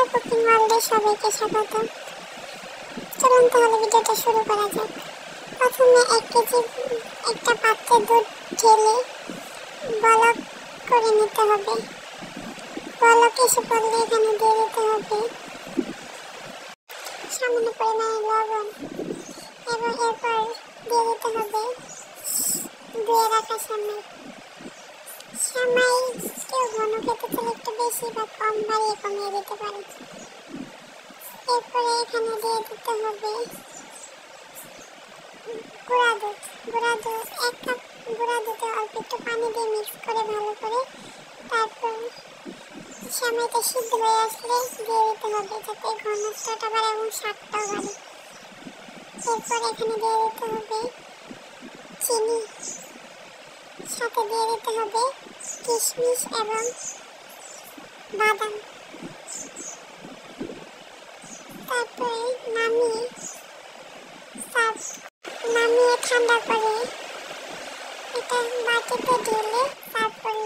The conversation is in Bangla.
স্টার কুকিং ওয়ার্ল্ডে সবাইকে স্বাগত। চলুন তাহলে ভিডিওটা শুরু করা যাক। প্রথমে 1 কেজি একটা পাত্রে দুধ ঢেলে বলক করে নিতে হবে। বলক এসে পড়লে এখানে দিয়ে দিতে হবে সামান্য পরিমাণে লবণ এবং এরপর দিয়ে দিতে হবে ধুয়ে রাখা সেমাই। সেমাই কেউ ঘন খেতে চাইলে একটু বেশি বা কম বাড়িয়ে কমিয়ে দিতে পারে। এরপরে এখানে দিয়ে দিতে হবে গুঁড়া দুধ। 1 কাপ গুঁড়া দুধে অল্প একটু পানি দিয়ে মিক্স করে ভালো করে তারপর সেমাইটা সিদ্ধ হয়ে আসলে দিয়ে দিতে হবে যাতে ঘনত্বটা বাড়ে এবং স্বাদটাও বাড়ে। এরপর এখানে দিয়ে দিতে হবে চিনি, সাথে দিয়ে দিতে হবে কিশমিশ এবং বাদাম। তারপরে নামিয়ে ঠান্ডা করে এটা বাটিতে ঢেলে তারপরে